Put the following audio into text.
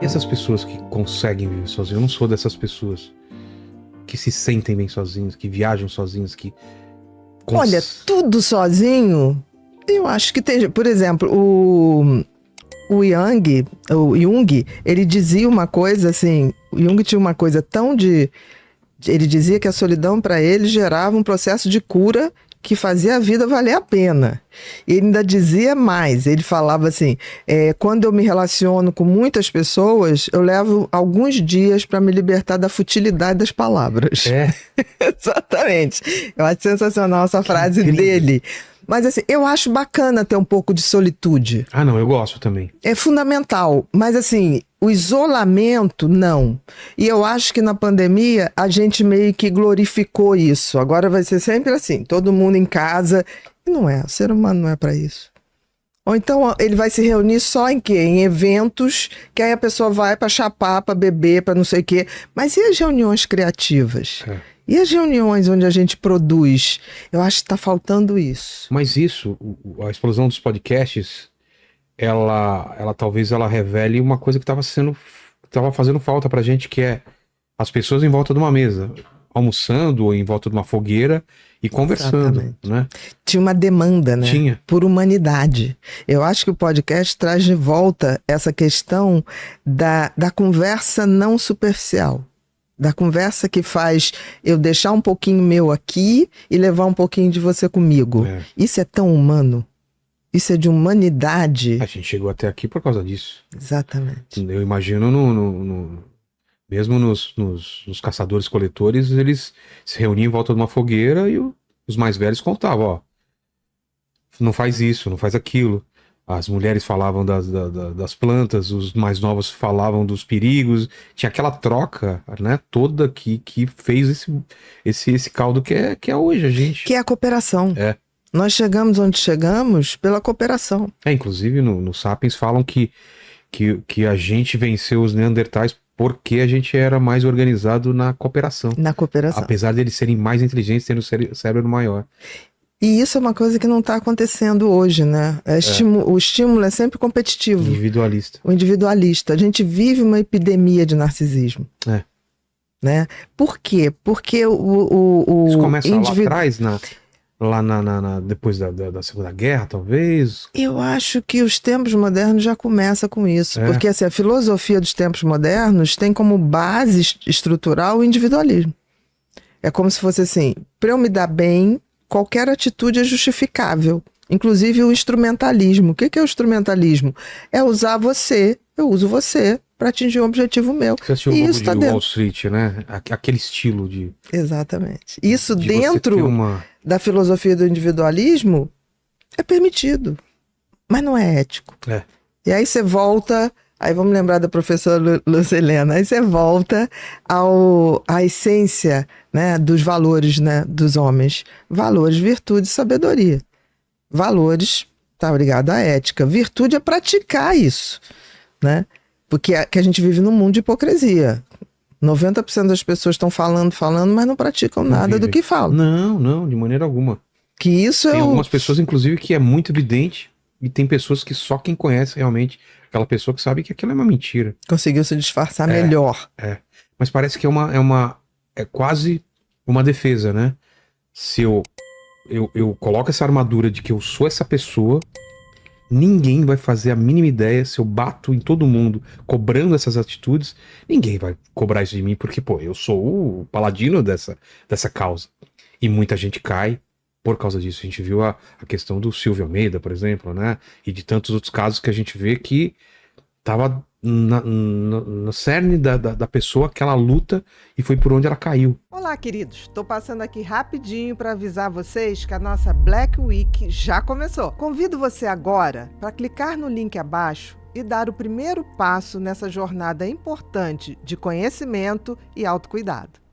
E essas pessoas que conseguem viver sozinhas? Eu não sou dessas pessoas que se sentem bem sozinhas, que viajam sozinhas, que... Olha, tudo sozinho, eu acho que tem... Por exemplo, o Jung, ele dizia uma coisa assim... O Jung tinha uma coisa tão de... Ele dizia que a solidão para ele gerava um processo de cura que fazia a vida valer a pena. E ele ainda dizia mais, ele falava assim, quando eu me relaciono com muitas pessoas, eu levo alguns dias para me libertar da futilidade das palavras. É. Exatamente. Eu acho sensacional essa frase dele. Mas assim, eu acho bacana ter um pouco de solitude. Ah, não, eu gosto também. É fundamental, mas assim, o isolamento, não. E eu acho que na pandemia a gente meio que glorificou isso. Agora vai ser sempre assim, todo mundo em casa. E não é, o ser humano não é para isso. Ou então ele vai se reunir só em quê? Em eventos, que aí a pessoa vai para chapar, para beber, para não sei o quê. Mas e as reuniões criativas? E as reuniões onde a gente produz? Eu acho que está faltando isso. Mas isso, a explosão dos podcasts, ela talvez ela revele uma coisa que estava fazendo falta pra gente, que é as pessoas em volta de uma mesa, almoçando ou em volta de uma fogueira e conversando. Exatamente. Né? Tinha uma demanda, né? Tinha. Por humanidade. Eu acho que o podcast traz de volta essa questão da conversa não superficial. Da conversa que faz eu deixar um pouquinho meu aqui e levar um pouquinho de você comigo. Isso é tão humano. Isso é de humanidade. A gente chegou até aqui por causa disso. Exatamente. Eu imagino mesmo nos caçadores-coletores, eles se reuniam em volta de uma fogueira e os mais velhos contavam, ó, não faz isso, não faz aquilo. As mulheres falavam das plantas, os mais novos falavam dos perigos. Tinha aquela troca, né, toda que fez esse caldo que é hoje a gente. Que é a cooperação. Nós chegamos onde chegamos pela cooperação. Inclusive no Sapiens falam que a gente venceu os Neandertais porque a gente era mais organizado na cooperação. Na cooperação. Apesar deles serem mais inteligentes, tendo o cérebro maior. E isso é uma coisa que não está acontecendo hoje, né? O estímulo é sempre competitivo. Individualista. O individualista. A gente vive uma epidemia de narcisismo. Né? Por quê? Porque isso começa lá atrás, depois da Segunda Guerra, talvez? Eu acho que os tempos modernos já começam com isso. Porque assim, a filosofia dos tempos modernos tem como base estrutural o individualismo. É como se fosse assim, para eu me dar bem, qualquer atitude é justificável. Inclusive o instrumentalismo. O que é o instrumentalismo? É usar você, eu uso você para atingir um objetivo meu. Você assistiu o jogo de Wall Street, né? Aquele estilo de... Exatamente. Isso dentro da filosofia do individualismo é permitido, mas não é ético. E aí você volta... Aí vamos lembrar da professora Lucilena. Aí você volta à essência, né, dos valores, né, dos homens. Valores, virtude e sabedoria. Valores, tá ligado à ética. Virtude é praticar isso, né? Porque a gente vive num mundo de hipocrisia. 90% das pessoas estão falando, mas não praticam nada do que falam. Não, de maneira alguma. Que isso tem algumas pessoas, inclusive, que é muito evidente, e tem pessoas que só quem conhece realmente aquela pessoa que sabe que aquilo é uma mentira. Conseguiu se disfarçar melhor. Mas parece que é quase uma defesa, né? Se eu coloco essa armadura de que eu sou essa pessoa, ninguém vai fazer a mínima ideia. Se eu bato em todo mundo cobrando essas atitudes, ninguém vai cobrar isso de mim, porque, pô, eu sou o paladino dessa causa. E muita gente cai por causa disso. A gente viu a questão do Silvio Almeida, por exemplo, né? E de tantos outros casos que a gente vê que tava no cerne da pessoa, aquela luta, e foi por onde ela caiu. Olá, queridos. Estou passando aqui rapidinho para avisar vocês que a nossa Black Week já começou. Convido você agora para clicar no link abaixo e dar o primeiro passo nessa jornada importante de conhecimento e autocuidado.